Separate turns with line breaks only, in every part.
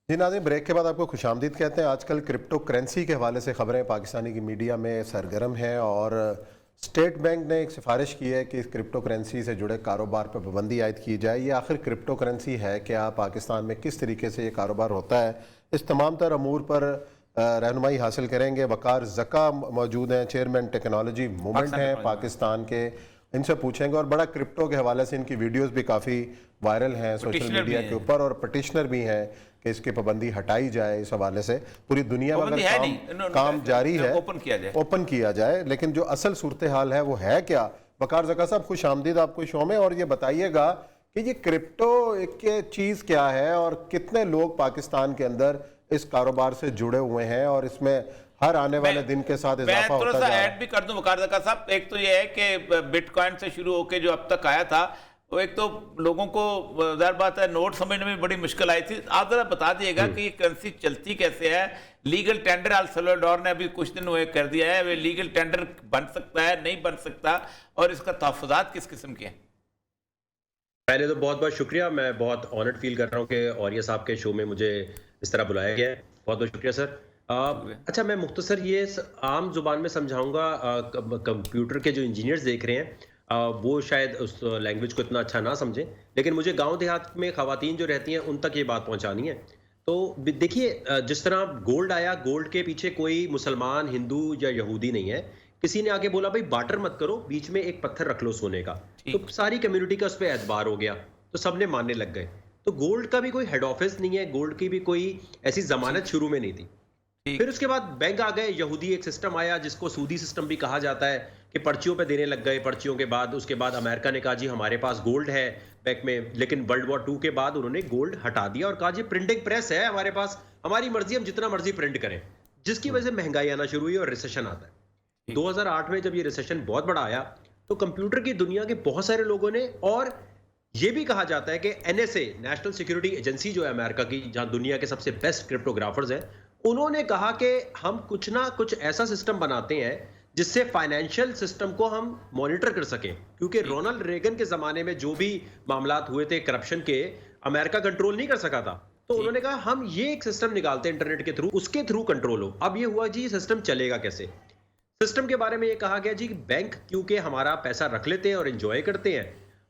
जी नाज़रीन, ब्रेक के बाद आपको खुशामदीद कहते हैं। आजकल क्रिप्टो करेंसी के हवाले से खबरें पाकिस्तानी की मीडिया में सरगर्म हैं और स्टेट बैंक ने एक सिफारिश की है कि इस क्रिप्टो करेंसी से जुड़े कारोबार पर पाबंदी आयद की जाए। ये आखिर क्रिप्टो करेंसी है क्या, पाकिस्तान में किस तरीके से ये कारोबार होता है, इस तमाम तर अमूर पर रहनुमाई हासिल करेंगे। वकार ज़का मौजूद हैं, चेयरमैन टेक्नोलॉजी मूवमेंट हैं पाकिस्तान के, इनसे पूछेंगे। और बड़ा क्रिप्टो के हवाले से इनकी वीडियोस भी काफ़ी वायरल हैं सोशल मीडिया के ऊपर, और पटिशनर भी हैं कि इसकी पाबंदी हटाई जाए। इस हवाले से पूरी दुनिया में अगर काम जारी है, ओपन किया जाए, लेकिन जो असल सूरत हाल है वो है क्या। वकार ज़का साहब, खुश आमदीद आपको शो में। और ये बताइएगा कि ये क्रिप्टो एक चीज़ क्या है और कितने लोग पाकिस्तान के अंदर इस कारोबार से जुड़े हुए हैं और इसमें हर आने वाले दिन के साथ इजाफा होता जा रहा है।
ऐड भी कर दूं वकार ज़का साहब, एक तो ये है कि बिटकॉइन से शुरू होकर जो अब तक आया था, वो एक तो लोगों को ज़ाहिर बात है नोट समझने में बड़ी मुश्किल आई थी। आप जरा बता दिएगा कि ये करेंसी चलती कैसे है। लीगल टेंडर अल सल्वाडोर ने अभी कुछ दिन हुए कर दिया है, वे लीगल टेंडर बन सकता है नहीं बन सकता, और इसका तहफ़्फ़ुज़ात किस किस्म के हैं।
पहले तो बहुत बहुत शुक्रिया, मैं बहुत ऑनर्ड फील कर रहा हूँ कि औरिया साहब के शो में मुझे इस तरह बुलाया गया है। बहुत बहुत शुक्रिया सर। अच्छा, मैं मुख्तसर ये आम जुबान में समझाऊंगा। कंप्यूटर के जो इंजीनियर्स देख रहे हैं वो शायद उस लैंग्वेज को इतना अच्छा ना समझें, लेकिन मुझे गांव देहात में ख़वातीन जो रहती हैं उन तक ये बात पहुंचानी है। तो देखिए, जिस तरह गोल्ड आया, गोल्ड के पीछे कोई मुसलमान, हिंदू या यहूदी नहीं है। किसी ने आके बोला भाई बार्टर मत करो, बीच में एक पत्थर रख लो सोने का, तो सारी कम्युनिटी का उस पर एतबार हो गया, तो सबने मानने लग गए। तो गोल्ड का भी कोई हेड ऑफिस नहीं है, गोल्ड की भी कोई ऐसी जमानत शुरू में नहीं थी। फिर उसके बाद बैंक आ गए, यहूदी एक सिस्टम आया जिसको सूदी सिस्टम भी कहा जाता है, कि पर्चियों पे देने लग गए। पर्चियों के बाद उसके बाद अमेरिका ने कहा जी हमारे पास गोल्ड है बैंक में, लेकिन वर्ल्ड वॉर 2 के बाद उन्होंने गोल्ड हटा दिया और कहा जी प्रिंटिंग प्रेस है हमारे पास, हमारी मर्जी, हम जितना मर्जी प्रिंट करें, जिसकी वजह से महंगाई आना शुरू हुई और रिसेशन आता है। 2008 में जब ये रिसेशन बहुत बड़ा आया तो कंप्यूटर की दुनिया के बहुत सारे लोगों ने, और ये भी कहा जाता है कि NSA, नेशनल सिक्योरिटी एजेंसी जो है अमेरिका की, जहां दुनिया के सबसे बेस्ट क्रिप्टोग्राफर्स हैं, उन्होंने कहा कि हम कुछ ना कुछ ऐसा सिस्टम बनाते हैं जिससे फाइनेंशियल सिस्टम को हम मॉनिटर कर सकें, क्योंकि रोनाल्ड रेगन के जमाने में जो भी मामलात हुए थे करप्शन के, अमेरिका कंट्रोल नहीं कर सका था। तो उन्होंने कहा हम ये एक सिस्टम निकालते हैं इंटरनेट के थ्रू, उसके थ्रू कंट्रोल हो। अब ये हुआ जी सिस्टम चलेगा कैसे। सिस्टम के बारे में ये कहा गया जी बैंक क्योंकि हमारा पैसा रख लेते हैं और एंजॉय करते हैं,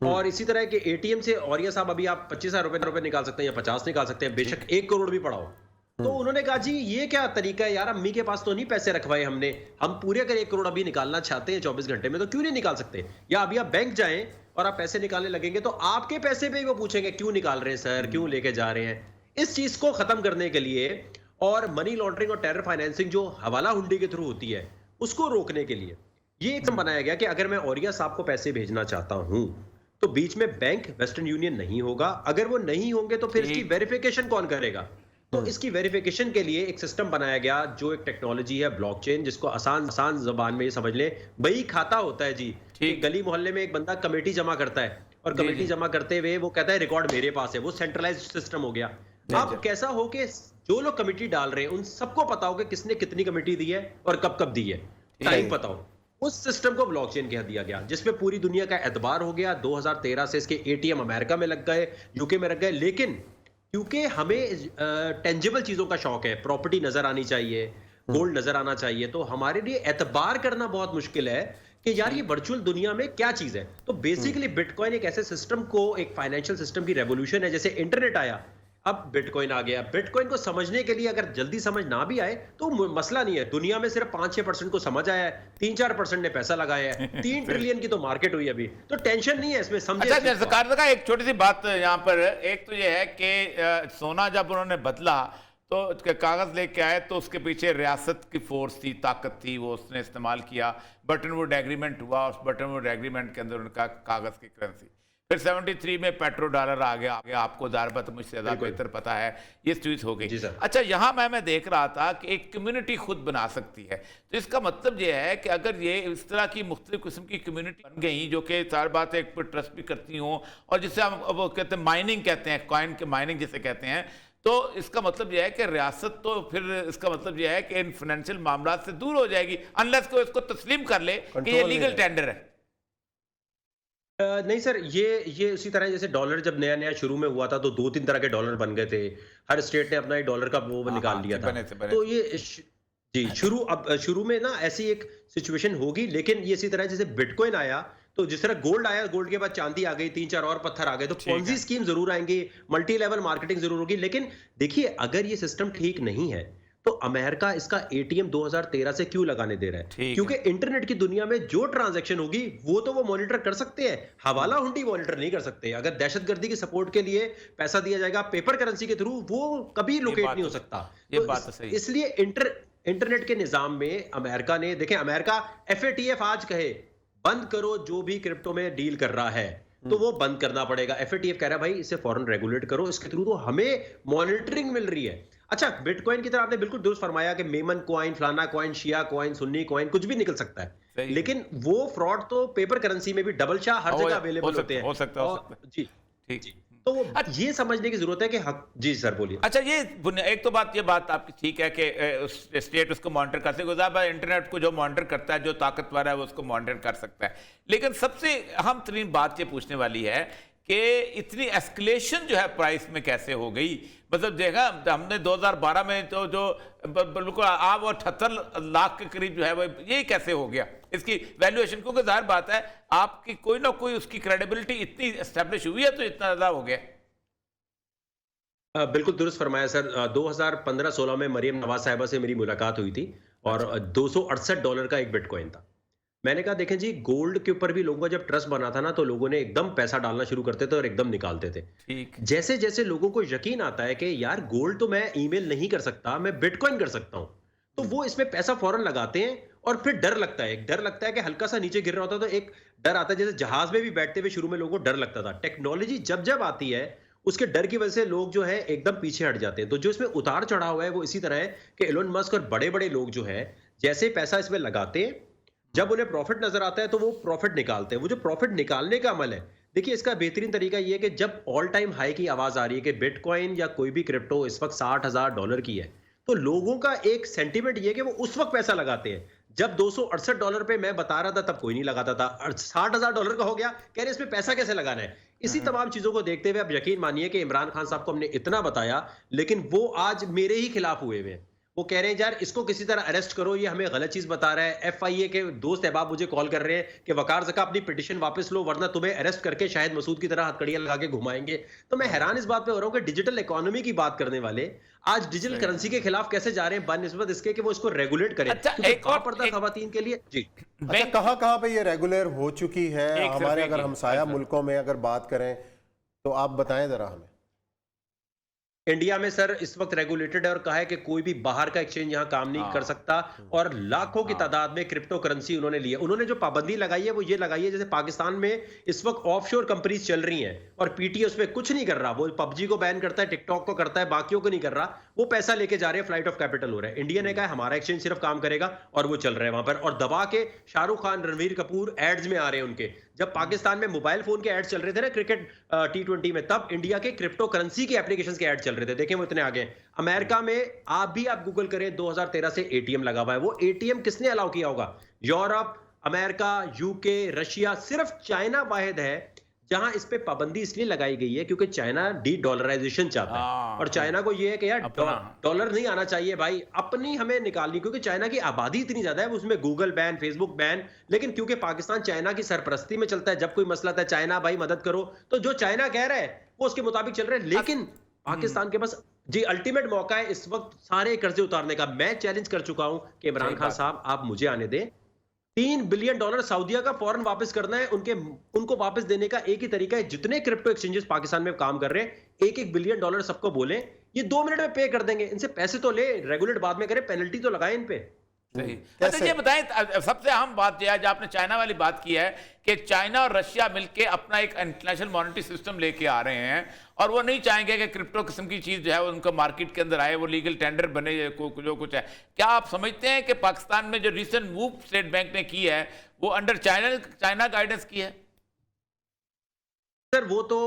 और इसी तरह के ATM से, और ये साहब अभी आप 25,000 रुपए निकाल सकते हैं या 50 निकाल सकते हैं, बेशक 1 करोड़ भी पड़ा हो। तो उन्होंने कहा जी ये क्या तरीका है यार, अम्मी के पास तो नहीं पैसे रखवाए हमने, हम पूरे अगर 1 करोड़ अभी निकालना चाहते हैं 24 घंटे में तो क्यों नहीं निकाल सकते। या अभी आप बैंक जाएं और आप पैसे निकालने लगेंगे तो आपके पैसे पे ही वो पूछेंगे क्यों निकाल रहे हैं सर, क्यों लेके जा रहे हैं। इस चीज को खत्म करने के लिए और मनी लॉन्ड्रिंग और टेरर फाइनेंसिंग जो हवाला हुंडी के थ्रू होती है उसको रोकने के लिए ये एकदम बनाया गया कि अगर मैं औरिया साहब को पैसे भेजना चाहता हूं तो बीच में बैंक वेस्टर्न यूनियन नहीं होगा। अगर वो नहीं होंगे तो फिर इसकी वेरिफिकेशन कौन करेगा। तो इसकी वेरिफिकेशन के लिए एक सिस्टम बनाया गया जो एक टेक्नोलॉजी है ब्लॉकचेन, जिसको आसान जबान में ये समझ ले, बही खाता होता है जी। गली मोहल्ले में एक बंदा कमेटी जमा करता है और कमेटी जमा करते हुए वो कहता है रिकॉर्ड मेरे पास है, वो सेंट्रलाइज्ड सिस्टम हो गया। अब कैसा हो कि जो लोग कमेटी डाल रहे हैं उन सबको पता हो कि किसने कितनी कमेटी दी है और कब कब दी है, टाइम पता हो। उस सिस्टम को ब्लॉकचेन कह दिया गया, जिसमें पूरी दुनिया का एतबार हो गया। 2013 से इसके ATM अमेरिका में लग गए, यूके में लग गए, लेकिन क्योंकि हमें टेंजिबल चीजों का शौक है, प्रॉपर्टी नजर आनी चाहिए, गोल्ड नजर आना चाहिए, तो हमारे लिए एतबार करना बहुत मुश्किल है कि यार ये वर्चुअल दुनिया में क्या चीज है। तो बेसिकली बिटकॉइन एक ऐसे सिस्टम को, एक फाइनेंशियल सिस्टम की रेवोल्यूशन है। जैसे इंटरनेट आया, अब बिटकॉइन आ गया। बिटकॉइन को समझने के लिए अगर जल्दी समझ ना भी आए तो मसला नहीं है, दुनिया में सिर्फ 5-6% को समझ आया है, 3-4% ने पैसा लगाया है, 3 ट्रिलियन की तो मार्केट हुई अभी, तो टेंशन नहीं है इसमें। समझे।
अच्छा, सरकार का एक छोटी सी बात यहाँ पर, एक तो ये है कि सोना जब उन्होंने बदला तो कागज लेके आए तो उसके पीछे रियासत की फोर्स थी, ताकत थी, वो उसने इस्तेमाल किया। बटन वुड एग्रीमेंट हुआ, उस बटन वुड एग्रीमेंट के अंदर उनका कागज की करेंसी। फिर 73 में पेट्रो डॉलर आ गया आपको ज़ाहिर मुझसे ज़्यादा बेहतर पता है, ये चीज़ हो गई। अच्छा, यहाँ मैं देख रहा था कि एक कम्युनिटी खुद बना सकती है, तो इसका मतलब ये है कि अगर ये इस तरह की मुख्तलिफ किस्म की कम्युनिटी बन गई जो कि सारी बात एक पर ट्रस्ट भी करती हों, और जिससे हम वो कहते हैं माइनिंग कहते हैं, कॉइन के माइनिंग जिसे कहते हैं, तो इसका मतलब यह है कि रियासत तो फिर इसका मतलब यह है कि इन फाइनेंशियल मामला से दूर हो जाएगी, अनलेस को इसको तस्लीम कर ले कि ये लीगल टेंडर है।
नहीं सर, ये उसी तरह जैसे डॉलर जब नया-नया शुरू में हुआ था तो 2-3 तरह के डॉलर बन गए थे। हर स्टेट ने अपना एक डॉलर का वो
हाँ
निकाल
हाँ
लिया
जी,
था।
बने थे बने
तो
थे।
ये जी, शुरू में ना ऐसी एक सिचुएशन होगी, लेकिन ये इसी तरह जैसे बिटकॉइन आया, तो जिस तरह गोल्ड आया, गोल्ड के बाद चांदी आ गई, 3-4 और पत्थर आ गए, तो
ठीक
पोंजी
है।
स्कीम ज़रूर आएँगी, मल्टी लेवल मार्केटिंग ज़रूर होगी। लेकिन देखिए, अगर ये सिस्टम ठीक नहीं है, तो अमेरिका इसका एटीएम 2013 से क्यों लगाने दे रहा है?
ठीक
क्योंकि
है।
इंटरनेट की दुनिया में जो ट्रांजैक्शन होगी, वो तो वो मॉनिटर कर सकते हैं, हवाला हुंडी मॉनिटर नहीं कर सकते। अगर दहशतगर्दी की सपोर्ट के लिए पैसा दिया जाएगा पेपर करेंसी के थ्रू, वो कभी
ये
लोकेट
बात
नहीं हो
तो
सकता।
ये
तो
बात तो सही है।
इसलिए इंटरनेट के निजाम में अमेरिका ने, देखें, अमेरिका एफएटीएफ आज कहे बंद करो जो भी क्रिप्टो में डील कर रहा है, तो वो बंद करना पड़ेगा। एफएटीएफ कह रहा है भाई इसे फौरन रेगुलेट करो, इसके थ्रू तो हमें मॉनिटरिंग मिल रही है। अच्छा, बिटकॉइन की तरह आपने बिल्कुल दुरुस्त फरमाया कि मेमन कॉइन, फलाना कॉइन, शिया कॉइन, सुन्नी कॉइन, कुछ भी निकल सकता है।
सही है।
लेकिन वो फ्रॉड तो पेपर करेंसी में भी डबल शाह हर जगह अवेलेबल होते हैं।
हो सकता है, हो
और
सकता है।
जी,
ठीक।
जी। तो वो ये समझने की जरूरत है कि हक। जी सर, बोलिए।
अच्छा, एक तो बात, ये बात आपकी ठीक है कि स्टेट उसको मॉनिटर कर सकते हैं, इंटरनेट को जो मॉनिटर करता है, जो ताकतवर है वो उसको मॉनिटर कर सकता है। लेकिन सबसे अहम तरीन बात ये पूछने वाली है कि इतनी एस्केलेशन जो है प्राइस में कैसे हो गई। मतलब देखा हमने 2012 में तो जो बिल्कुल आप और 78 लाख के करीब जो है वो ये कैसे हो गया इसकी वैल्यूएशन, क्योंकि जाहिर बात है आपकी कोई ना कोई उसकी क्रेडिबिलिटी इतनी एस्टेब्लिश हुई है तो इतना ज्यादा हो गया।
बिल्कुल दुरुस्त फरमाया सर। 2015-16 में मरियम नवाज साहिबा से मेरी मुलाकात हुई थी और $268 का एक बिटकॉइन था। मैंने कहा देखें जी, गोल्ड के ऊपर भी लोगों का जब ट्रस्ट बना था ना, तो लोगों ने एकदम पैसा डालना शुरू करते थे और एकदम निकालते थे।
ठीक।
जैसे जैसे लोगों को यकीन आता है कि यार गोल्ड तो मैं ईमेल नहीं कर सकता, मैं बिटकॉइन कर सकता हूं, तो वो इसमें पैसा फौरन लगाते हैं। और फिर डर लगता है, एक डर लगता है कि हल्का सा नीचे गिर रहा होता है तो एक डर आता है। जैसे जहाज में भी बैठते हुए शुरू में लोगों को डर लगता था। टेक्नोलॉजी जब जब आती है, उसके डर की वजह से लोग जो है एकदम पीछे हट जाते हैं। तो जो इसमें उतार चढ़ाव है वो इसी तरह है कि एलोन मस्क और बड़े बड़े लोग जो है, जैसे पैसा इसमें लगाते हैं, जब उन्हें प्रॉफिट नजर आता है तो वो प्रॉफिट निकालते हैं। वो जो प्रॉफिट निकालने का अमल है, देखिए इसका बेहतरीन तरीका ये है कि जब ऑल टाइम हाई की आवाज आ रही है कि बिटकॉइन या कोई भी क्रिप्टो इस वक्त $60,000 की है, तो लोगों का एक सेंटीमेंट ये है कि वो उस वक्त पैसा लगाते हैं जब $268 पे मैं बता रहा था तब कोई नहीं लगाता था। $60,000 का हो गया, कह रहे इसमें पैसा कैसे लगाना है। इसी तमाम चीजों को देखते हुए आप यकीन मानिए कि इमरान खान साहब को हमने इतना बताया, लेकिन वो आज मेरे ही खिलाफ हुए हुए हैं। वो कह रहे हैं यार इसको किसी तरह अरेस्ट करो, ये हमें गलत चीज बता रहा है। एफआईए के दोस्त अहबाब मुझे कॉल कर रहे हैं कि वकार ज़का अपनी पिटीशन वापस लो, वरना तुम्हें अरेस्ट करके शायद मसूद की तरह हथकड़ियां लगा के घुमाएंगे। तो मैं हैरान इस बात पे हो रहा हूं कि डिजिटल इकोनॉमी की बात करने वाले आज डिजिटल करेंसी के खिलाफ कैसे जा रहे हैं, बनस्बत इसके कि वो इसको रेगुलेट करें।
अच्छा,
क्योंकि
एक और
पर्दा खवातीन के लिए। जी,
अच्छा, कहाँ कहाँ पे ये रेगुलर हो चुकी है
एक
हमारे,
सर्वे
अगर
की,
हमसाया
सर।
मुल्कों में अगर बात करें तो आप बताएं जरा हमें।
इंडिया में सर इस वक्त रेगुलेटेड है और कहा है कि कोई भी बाहर का एक्सचेंज यहां काम नहीं कर सकता। और लाखों की तादाद में क्रिप्टो करेंसी उन्होंने ली है। उन्होंने जो पाबंदी लगाई है वो ये लगाई है, जैसे पाकिस्तान में इस वक्त ऑफशोर कंपनीज चल रही हैं और पीटीए उसमें कुछ नहीं कर रहा। वो पबजी को बैन करता है, टिकटॉक को करता है, बाकियों को नहीं कर रहा। वो पैसा लेके जा रहे हैं, फ्लाइट ऑफ कैपिटल हो रहा है। इंडिया ने कहा हमारा एक्सचेंज सिर्फ काम करेगा और वो चल रहा है वहां पर। और दबा के शाहरुख खान, रणवीर कपूर एड्स में आ रहे हैं उनके। जब पाकिस्तान में मोबाइल फोन के एड्स चल रहे थे ना क्रिकेट T20 में, तब इंडिया के क्रिप्टो करेंसी के एप्लीकेशंस के एड चल रहे थे। देखें वो इतने आगे। अमेरिका में आप गूगल करें, 2013 से एटीएम लगा हुआ है। वो एटीएम किसने अलाउ किया होगा? यूरोप, अमेरिका, यूके, रशिया, सिर्फ चाइना वाहिद है जहां इस पे पाबंदी इसलिए लगाई गई है क्योंकि चाइना डी डॉलराइजेशन चाहता है। और चाइना को ये है कि यार डॉलर नहीं आना चाहिए भाई, अपनी हमें निकालनी, क्योंकि चाइना की आबादी इतनी ज्यादा है। उसमें गूगल बैन, फेसबुक बैन, लेकिन क्योंकि पाकिस्तान चाइना की सरपरस्ती में चलता है, जब कोई मसला था चाइना भाई मदद करो, तो जो चाइना कह रहा है वो उसके मुताबिक चल रहा है। लेकिन पाकिस्तान के पास जी अल्टीमेट मौका है इस वक्त सारे कर्जे उतारने का। मैं चैलेंज कर चुका हूं कि इमरान खान साहब आप मुझे आने दें, $3 बिलियन सऊदीया का फौरन वापस करना है। उनको वापस देने का एक ही तरीका है, जितने क्रिप्टो एक्सचेंजेस पाकिस्तान में काम कर रहे हैं, $1-1 बिलियन सबको बोले, ये 2 मिनट में पे कर देंगे। इनसे पैसे तो ले, रेगुलेट बाद में करें, पेनल्टी तो लगाए इन पे।
सही। अच्छा, ये बताएं, सबसे अहम बात यह है जो आपने चाइना वाली बात की है कि चाइना और रशिया मिलकर अपना एक इंटरनेशनल मॉनेटरी सिस्टम लेके आ रहे हैं और वो नहीं चाहेंगे कि क्रिप्टो किस्म की चीज जो है वो उनका मार्केट के अंदर आए, वो लीगल टेंडर बने, जो कुछ है। क्या आप समझते हैं कि पाकिस्तान में जो रिसेंट मूव स्टेट बैंक ने की है वो अंडर चाइना गाइडेंस की है?
सर वो तो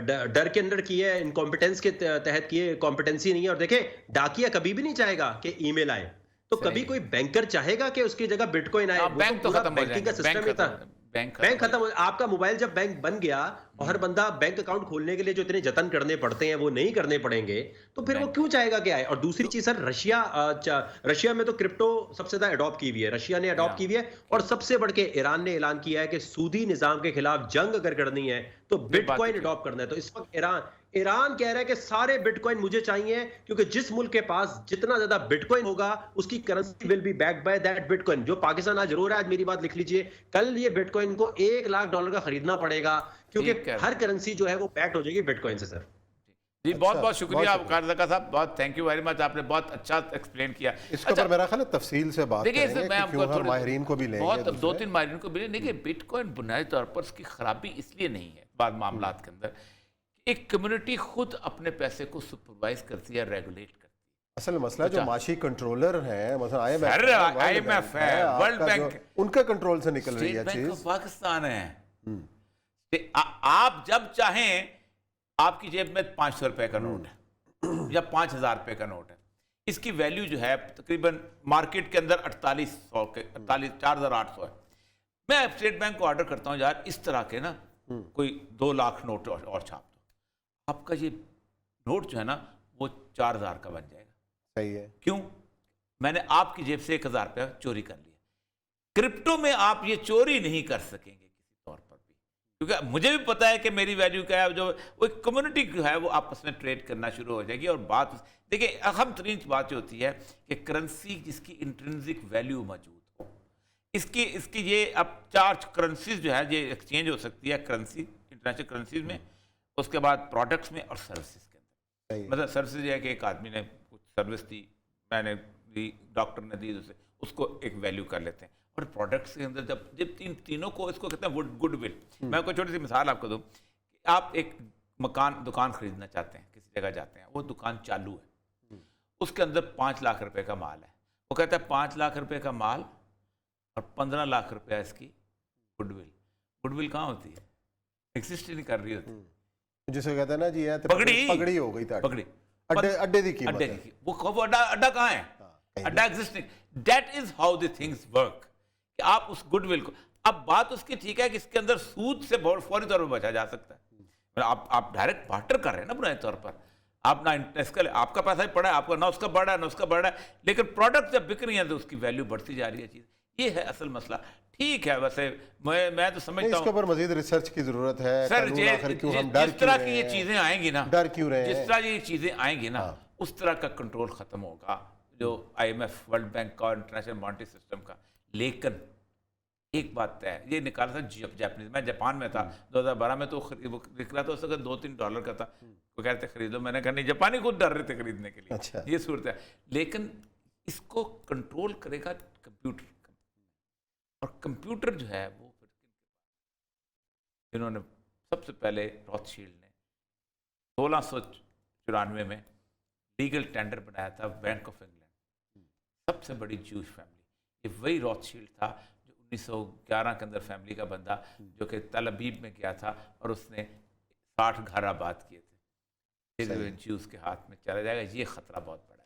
डर के अंदर की है, इनकॉम्पिटेंस के तहत की है, कॉम्पिटेंसी नहीं है। और देखें, डाकिया कभी भी नहीं चाहेगा कि ईमेल आए, तो कभी कोई बैंकर चाहेगा कि उसकी जगह बिटकॉइन आए?
बैंक तो खत्म हो जाएगा,
सिस्टम ही था।
बैंक
बैंक खत्म हो, आपका मोबाइल जब बैंक बन गया और हर बंदा बैंक अकाउंट खोलने के लिए जो इतने जतन करने पड़ते हैं वो नहीं करने पड़ेंगे, तो फिर वो
बैंक
क्यों चाहेगा क्या है? और दूसरी चीज सर, रशिया में तो क्रिप्टो सबसे ज्यादा अडॉप्ट की हुई है, रशिया ने अडॉप्ट
या
की हुई है, और सबसे बढ़ के ईरान ने ऐलान किया है कि सूदी निजाम के खिलाफ जंग अगर करनी है तो
ये बात तो
बिटकॉइन
ठीक
अडॉप्ट करना है। तो इस वक्त ईरान कह रहा है कि सारे बिटकॉइन मुझे चाहिए, क्योंकि जिस मुल्क के पास जितना ज्यादा बिटकॉइन होगा उसकी currency will be backed by that bitcoin. जो पाकिस्तान आज रो रहा है, आज मेरी बात लिख लीजिए, कल ये बिटकॉइन को $1 लाख का खरीदना पड़ेगा, क्योंकि
ठीक है।
हर करेंसी जो है वो बैक्ड हो जाएगी बिटकॉइन से सर।
जी बहुत
अच्छा,
बहुत शुक्रिया
बहुत
कारज़का साहब, बहुत थैंक यू वेरी मच, आपने बहुत अच्छा एक्सप्लेन किया।
इसके ऊपर मेरा ख्याल है तफसील से बात
देखिए
करेंगे
मैं
कि
आपको
क्यों हम
थोड़ी
माहिरीन को भी लेंगे
बहुत
दूसरे।
2-3 माहिरीन को भी लेंगे। देखिए बिटकॉइन बुनियादी तौर पर उसकी खराबी इसलिए नहीं है बाद मामलात के अंदर, एक कम्युनिटी खुद अपने पैसे को सुपरवाइज करती है, रेगुलेट करती है।
असल मसला जो माशी कंट्रोलर हैं, मतलब
सर, IMF है, वर्ल्ड बैंक,
उनके कंट्रोल से निकल रही है
स्टेट बैंक
चीज।
ऑफ पाकिस्तान है। आप जब चाहें, आपकी जेब में 500 रुपए का नोट है या 5000 रुपए का नोट है, इसकी वैल्यू जो है तकरीबन मार्केट के अंदर 4800 है। मैं स्टेट बैंक को ऑर्डर करता हूँ यार इस तरह के ना कोई 2 लाख नोट और छाप दो, आपका ये नोट जो है ना वो 4000 का बन जाएगा।
सही है।
क्यों? मैंने आपकी जेब से 1000 रुपया चोरी कर लिया। क्रिप्टो में आप ये चोरी नहीं कर सकेंगे किसी तौर पर भी, क्योंकि मुझे भी पता है कि मेरी वैल्यू क्या है, जो वो कम्युनिटी जो है वो आपस में ट्रेड करना शुरू हो जाएगी। और बात देखिए, अहम तरीन बात जो होती है कि करेंसी जिसकी इंट्रिंसिक वैल्यू मौजूद हो, इसकी ये अब 4 करेंसीज जो है ये एक्सचेंज हो सकती है, करेंसी इंटरनेशनल करेंसीज में, उसके बाद प्रोडक्ट्स में और सर्विसेज के अंदर। मतलब सर्विसेज है कि एक आदमी ने कुछ सर्विस दी, मैंने दी, डॉक्टर ने दी, उसको एक वैल्यू कर लेते हैं। और प्रोडक्ट्स के अंदर जब तीनों को, इसको कहते हैं गुडविल। मैं कोई छोटी सी मिसाल आपको दूं कि आप एक दुकान खरीदना चाहते हैं, किसी जगह जाते हैं, वो दुकान चालू है, उसके अंदर 5 लाख रुपए का माल है, वो कहता है 5 लाख रुपए का माल और 15 लाख रुपया इसकी गुडविल। गुडविल कहाँ होती है? एग्जिस्ट ही नहीं कर रही होती।
जिसे कहते हैं ना जी, ये पगड़ी हो गई,
पगड़ी
अड्डे दी कीमत
अड्डे
है।
की, वो अड्डा कहाँ है? अड्डा एग्जिस्ट नहीं। That is how the things work. कि आप उस गुडविल को, अब बात उसकी ठीक है कि इसके अंदर सूद से फौरी तौर पर बचा जा सकता है। आप डायरेक्ट बार्टर कर रहे हैं ना बुनियादी तौर पर, आप ना इसका आपका पैसा ही पड़ा है, आपका ना उसका बढ़ा है ना उसका बढ़ा है, लेकिन प्रोडक्ट जब बिक रही है तो उसकी वैल्यू बढ़ती जा रही है। चीज ये है असल मसला। ठीक है, वैसे मैं तो समझता हूँ
इसके ऊपर मजीद रिसर्च की जरूरत है
सर। जिस तरह की ये चीजें आएंगी ना,
डर क्यों रहे
जिस तरह ये चीजें आएंगी ना, उस तरह का कंट्रोल खत्म होगा जो IMF, वर्ल्ड बैंक का, इंटरनेशनल मॉनेटरी सिस्टम का। लेकिन एक बात तय है, ये निकाला था जापानीज, मैं जापान में था 2012 में, तो वो दिख रहा था उसका $2-3 का था, वो कह रहे थे खरीद लो, मैंने कहा नहीं, जापानी खुद डर रहे थे खरीदने के लिए।
अच्छा।
ये सूरत है। लेकिन इसको कंट्रोल करेगा कंप्यूटर, और कंप्यूटर जो है वो फिर इन्होंने सबसे पहले रॉथशील्ड ने 1694 में लीगल टेंडर बनाया था बैंक ऑफ इंग्लैंड, सबसे बड़ी जूश फैमिली। ये वही रॉथशील्ड था जो 1911 के अंदर फैमिली का बंदा जो कि तल अबीब में गया था और उसने 60 घर आबाद किए थे। जूस के हाथ में चला जाएगा, ये खतरा बहुत बड़ा है।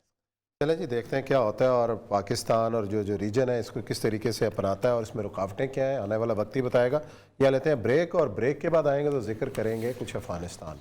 चले जी, देखते हैं क्या होता है और पाकिस्तान और जो रीजन है इसको किस तरीके से अपनाता है और इसमें रुकावटें क्या हैं, आने वाला वक्त ही बताएगा। या लेते हैं ब्रेक, और ब्रेक के बाद आएंगे तो जिक्र करेंगे कुछ अफगानिस्तान।